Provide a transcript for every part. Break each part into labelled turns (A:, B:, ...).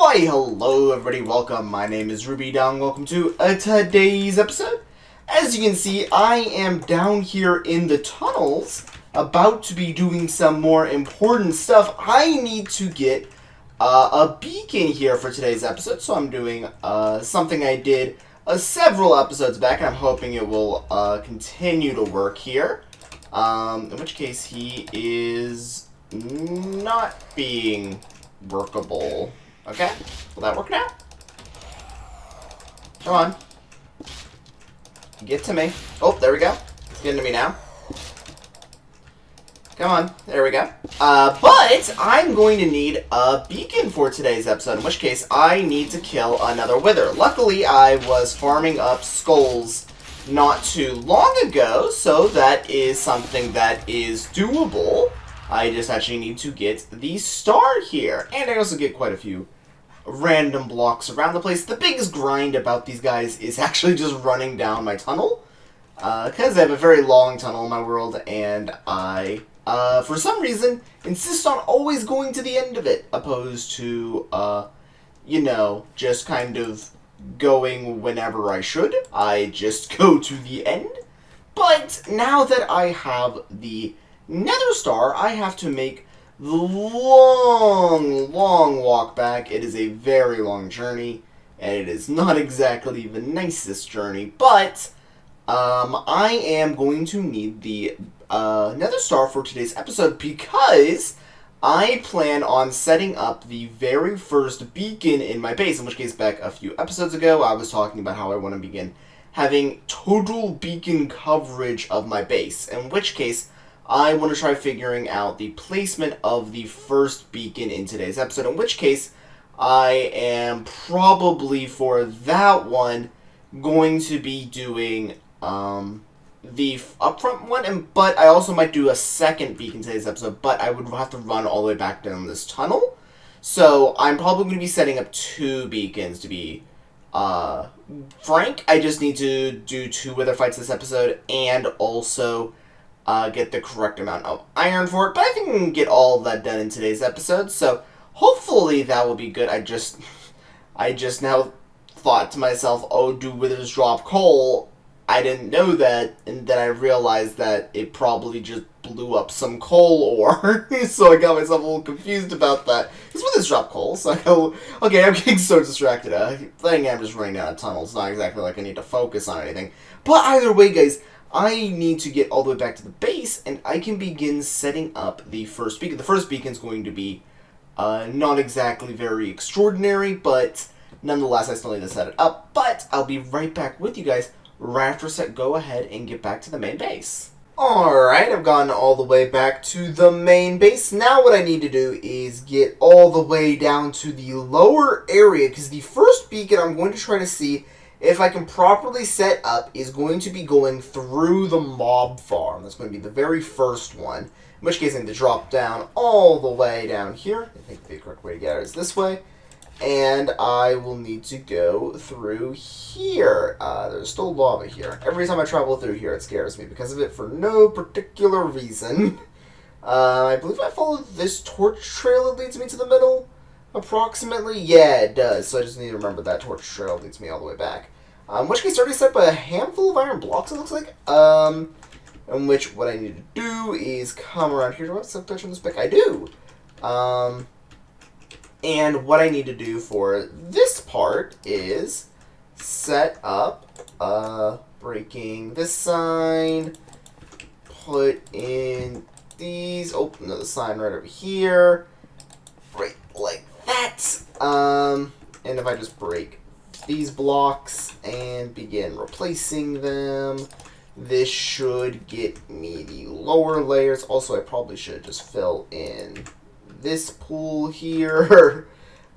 A: Why, hello everybody, welcome. My name is Rubydung. Welcome to today's episode. As you can see, I am down here in the tunnels, about to be doing some more important stuff. I need to get a beacon here for today's episode, so I'm doing something I did several episodes back, and I'm hoping it will continue to work here. In which case, he is not being workable. Okay, will that work now? Come on. Get to me. Oh, there we go. It's getting to me now. Come on, there we go. But I'm going to need a beacon for today's episode, in which case I need to kill another wither. Luckily, I was farming up skulls not too long ago, so that is something that is doable. I just actually need to get the star here. And I also get quite a few random blocks around the place. The biggest grind about these guys is actually just running down my tunnel. Because I have a very long tunnel in my world, and I, for some reason, insist on always going to the end of it, opposed to, you know, just kind of going whenever I should. I just go to the end. But now that I have the Nether Star, I have to make the long walk back. It is a very long journey, and it is not exactly the nicest journey, but I am going to need the Nether Star for today's episode because I plan on setting up the very first beacon in my base, in which case back a few episodes ago I was talking about how I want to begin having total beacon coverage of my base, in which case I want to try figuring out the placement of the first beacon in today's episode, in which case I am probably, for that one, going to be doing the upfront one, but I also might do a second beacon today's episode, but I would have to run all the way back down this tunnel. So I'm probably going to be setting up two beacons to be frank. I just need to do two wither fights this episode, and also get the correct amount of iron for it, but I think we can get all of that done in today's episode, so hopefully that will be good. I just now thought to myself, oh, do withers drop coal? I didn't know that, and then I realized that it probably just blew up some coal ore, so I got myself a little confused about that. Because withers drop coal, so I go, okay, I'm getting so distracted. I think I'm just running down a tunnel. It's not exactly like I need to focus on anything. But either way, guys, I need to get all the way back to the base, and I can begin setting up the first beacon. The first beacon is going to be not exactly very extraordinary, but nonetheless, I still need to set it up. But I'll be right back with you guys right after set. Go ahead and get back to the main base. Alright, I've gotten all the way back to the main base. Now what I need to do is get all the way down to the lower area, because the first beacon I'm going to try to see if I can properly set up is going to be going through the mob farm. That's going to be the very first one. In which case I need to drop down all the way down here. I think the correct way to get it is this way. And I will need to go through here. There's still lava here. Every time I travel through here it scares me because of it for no particular reason. I believe I follow this torch trail that leads me to the middle. Approximately? Yeah, it does. So I just need to remember that torch trail leads me all the way back. In which case, I already set up a handful of iron blocks, it looks like. In which what I need to do is come around here. Do I have some touch on this pick? I do. And what I need to do for this part is set up, breaking this sign, put in these, oh, another sign right over here, right like that, and if I just break these blocks and begin replacing them, this should get me the lower layers. Also, I probably should just fill in this pool here.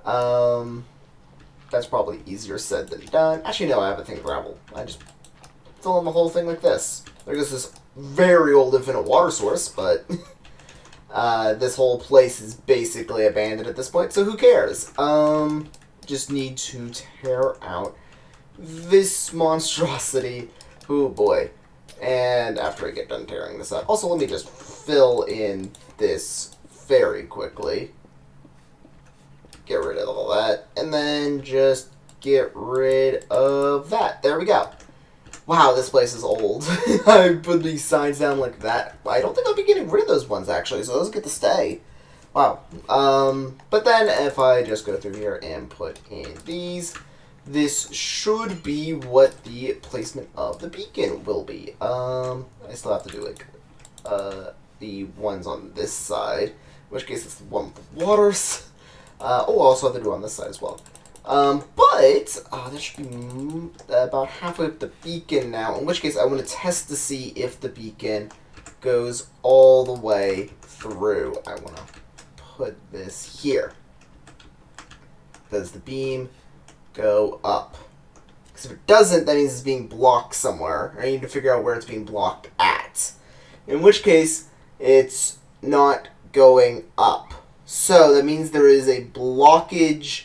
A: That's probably easier said than done. Actually, no, I have a thing of gravel. I just fill in the whole thing like this. There's this very old infinite water source, but this whole place is basically abandoned at this point, so who cares? Just need to tear out this monstrosity. Oh boy. And after I get done tearing this up. Also, let me just fill in this very quickly. Get rid of all that. And then just get rid of that. There we go. Wow, this place is old. I put these signs down like that. I don't think I'll be getting rid of those ones, actually, so those get to stay. Wow. But then if I just go through here and put in these, this should be what the placement of the beacon will be. I still have to do, like, the ones on this side, in which case it's the one with the waters. I also have to do it on this side as well. But that should be about halfway up the beacon now, in which case I want to test to see if the beacon goes all the way through. I want to put this here. Does the beam go up? Because if it doesn't, that means it's being blocked somewhere. I need to figure out where it's being blocked at. In which case, it's not going up. So that means there is a blockage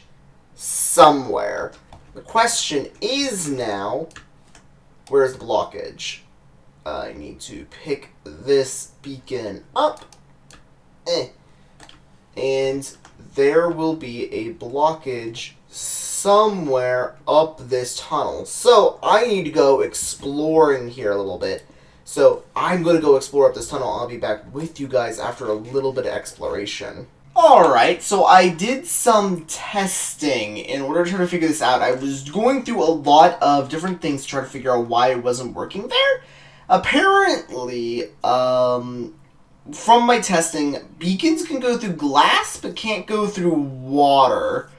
A: somewhere. The question is now, where's the blockage? I need to pick this beacon up. And there will be a blockage somewhere up this tunnel. So I need to go exploring here a little bit. So I'm going to go explore up this tunnel. I'll be back with you guys after a little bit of exploration. Alright, so I did some testing in order to try to figure this out. I was going through a lot of different things to try to figure out why it wasn't working there. Apparently, from my testing, beacons can go through glass but can't go through water.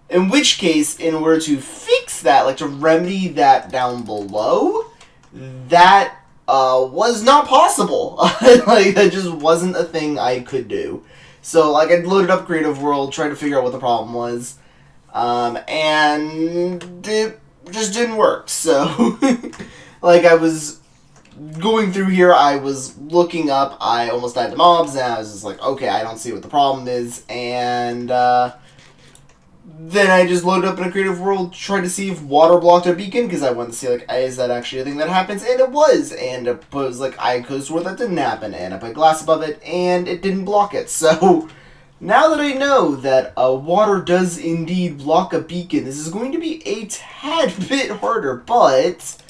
A: In which case, in order to fix that, like to remedy that down below, that was not possible. Like, that just wasn't a thing I could do. So, like, I loaded up Creative World, tried to figure out what the problem was, and it just didn't work. So, like, I was going through here, I was looking up, I almost died to mobs, and I was just like, okay, I don't see what the problem is, and then I just loaded up in a Creative World, tried to see if water blocked a beacon, because I wanted to see, like, is that actually a thing that happens? And it was, and it was, like, I could swear that didn't happen, and I put glass above it, and it didn't block it. So, now that I know that water does indeed block a beacon, this is going to be a tad bit harder, but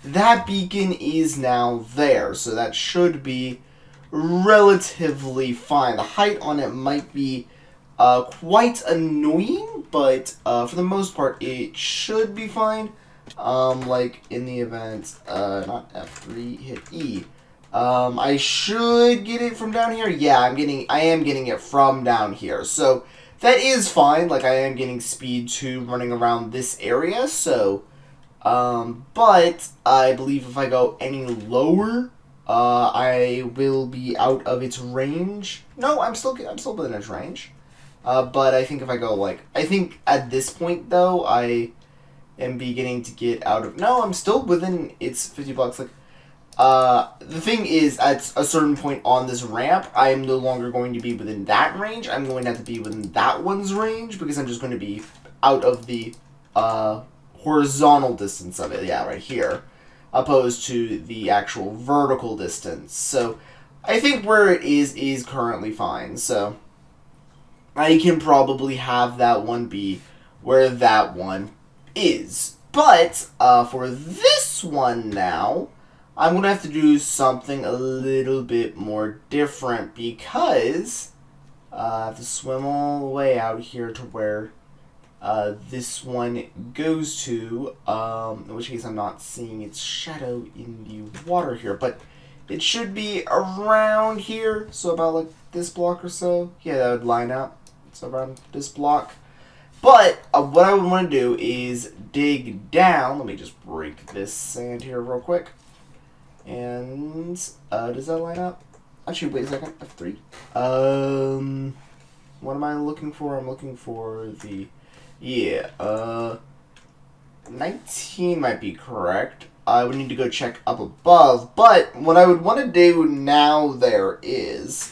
A: that beacon is now there, so that should be relatively fine. The height on it might be quite annoying, but for the most part, it should be fine. Like in the event, not F3, hit E. I should get it from down here. Yeah, I am getting it from down here. So that is fine. Like, I am getting speed 2 running around this area. So, but I believe if I go any lower, I will be out of its range. No, I'm still within its range. But I think if I go, like, I think at this point, though, I am beginning to get out of, no, I'm still within its 50 blocks, like, the thing is, at a certain point on this ramp, I am no longer going to be within that range, I'm going to have to be within that one's range, because I'm just going to be out of the, horizontal distance of it, yeah, right here, opposed to the actual vertical distance, so, I think where it is currently fine, so I can probably have that one be where that one is. But, for this one now, I'm going to have to do something a little bit more different because I have to swim all the way out here to where this one goes to, in which case I'm not seeing its shadow in the water here, but it should be around here, so about like this block or so. Yeah, that would line up. So around this block. But what I would want to do is dig down. Let me just break this sand here real quick. And does that line up? Actually, wait a second. F3. What am I looking for? I'm looking for the 19 might be correct. I would need to go check up above. But what I would want to do now there is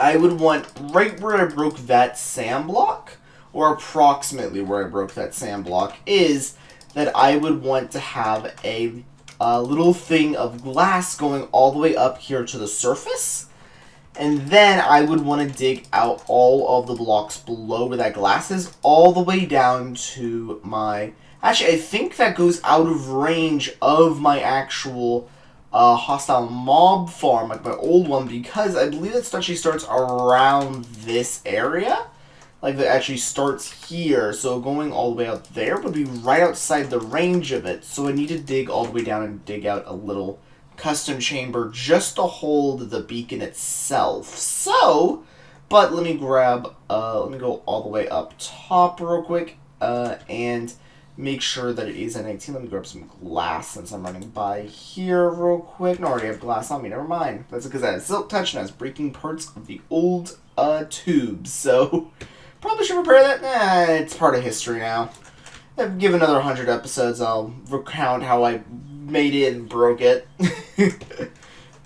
A: I would want right where I broke that sand block, or approximately where I broke that sand block, is that I would want to have a little thing of glass going all the way up here to the surface. And then I would want to dig out all of the blocks below where that glass is, all the way down to my... Actually, I think that goes out of range of my actual hostile mob farm, like my old one, because I believe it actually starts around this area. Like, it actually starts here, so going all the way out there would be right outside the range of it. So I need to dig all the way down and dig out a little custom chamber just to hold the beacon itself. So, but let me grab, let me go all the way up top real quick, and make sure that it is at 19. Let me grab some glass since I'm running by here real quick. No, I already have glass on me, never mind. That's because I have silk touch and I was breaking parts of the old, tubes, so... Probably should repair that. Nah, it's part of history now. If give another 100 episodes, I'll recount how I made it and broke it.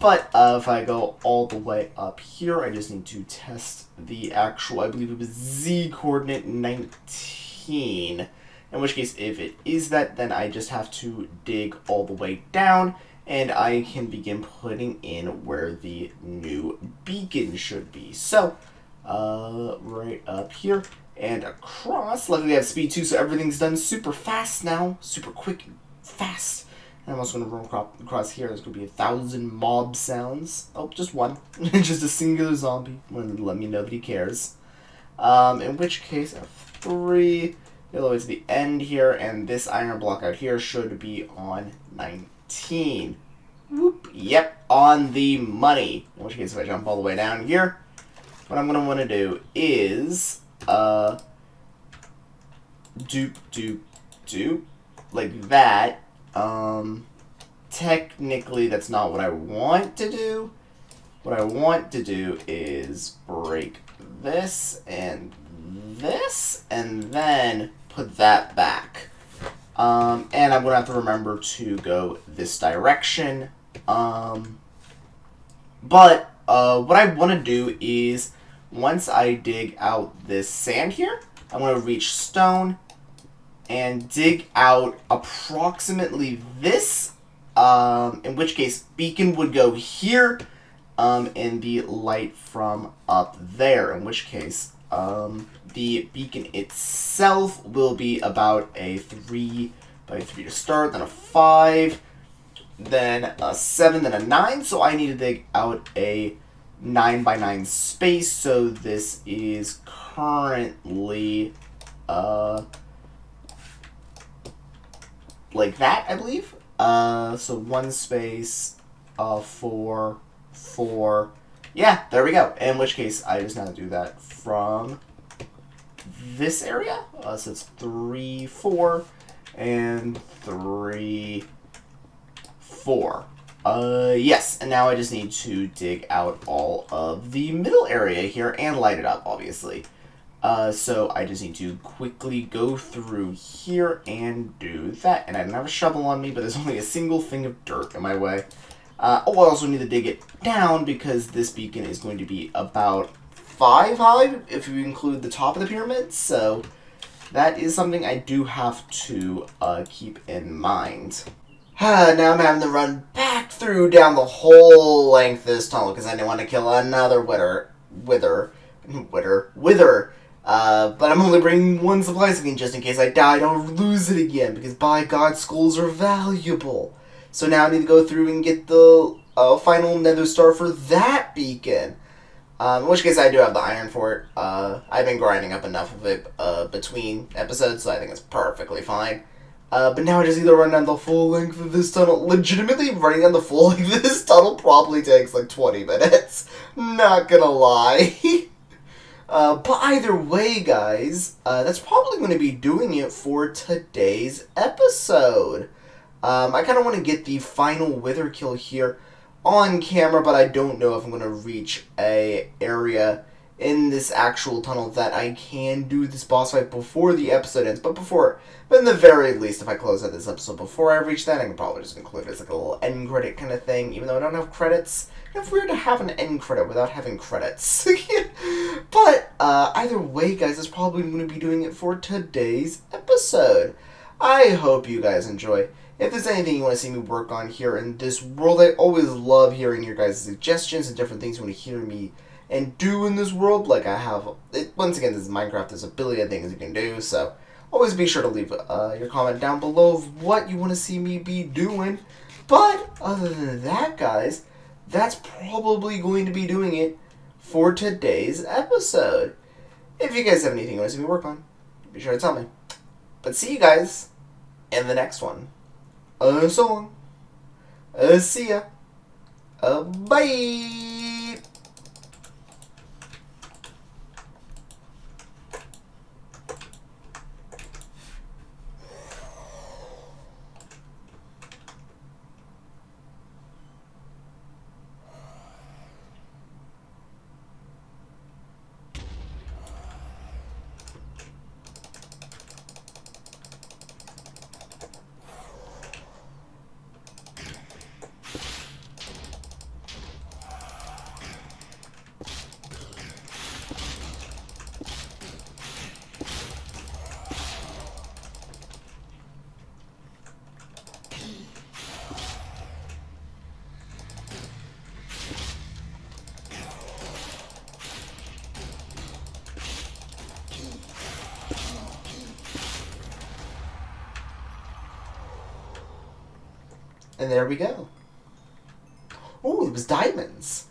A: But if I go all the way up here, I just need to test the actual, I believe it was Z coordinate 19. In which case, if it is that, then I just have to dig all the way down, and I can begin putting in where the new beacon should be. So, right up here and across. Luckily I have speed 2, so everything's done super fast now. Super quick and fast. And I'm also going to run across here. There's going to be 1,000 mob sounds. Oh, just one. Just a singular zombie. Let me know that he cares. In which case, I have 3. All the way to the end here, and this iron block out here should be on 19. Whoop. Yep, on the money. In which case, if I jump all the way down here, what I'm going to want to do is, doop, like that. Technically, that's not what I want to do. What I want to do is break this, and then put that back. And I'm going to have to remember to go this direction. But, what I want to do is, once I dig out this sand here, I'm going to reach stone and dig out approximately this, in which case beacon would go here, and the light from up there, in which case, the beacon itself will be about a 3 by 3 to start, then a 5, then a 7, then a 9, so I need to dig out a 9 by 9 space, so this is currently, like that, I believe. So 1 space, 4, 4, yeah, there we go. In which case, I just now do that from this area, so it's 3, 4, and 3, 4. Yes, and now I just need to dig out all of the middle area here and light it up, obviously. So I just need to quickly go through here and do that. And I don't have a shovel on me, but there's only a single thing of dirt in my way. I also need to dig it down because this beacon is going to be about 5 high if you include the top of the pyramid. So that is something I do have to keep in mind. Now I'm having to run back through down the whole length of this tunnel because I didn't want to kill another wither. But I'm only bringing 1 supply skin just in case I die, I don't lose it again, because by God, skulls are valuable. So now I need to go through and get the final nether star for that beacon. In which case I do have the iron for it. I've been grinding up enough of it between episodes, so I think it's perfectly fine. But now I just need to run down the full length of this tunnel. Legitimately, running down the full length of this tunnel probably takes like 20 minutes. Not gonna lie. But either way, guys, that's probably going to be doing it for today's episode. I kind of want to get the final wither kill here on camera, but I don't know if I'm going to reach a area in this actual tunnel that I can do this boss fight before the episode ends. But in the very least, if I close out this episode before I reach that, I can probably just include it as like a little end credit kind of thing, even though I don't have credits. It's weird to have an end credit without having credits. But either way, guys, that's probably going to be doing it for today's episode. I hope you guys enjoy. If there's anything you want to see me work on here in this world, I always love hearing your guys' suggestions and different things you want to hear me and do in this world. Like I have, once again, this is Minecraft. There's a billion things you can do, so always be sure to leave your comment down below of what you want to see me be doing. But other than that, guys, that's probably going to be doing it for today's episode. If you guys have anything you want to see me work on, be sure to tell me. But see you guys in the next one. So long. See ya. Bye. And there we go. Oh, it was diamonds.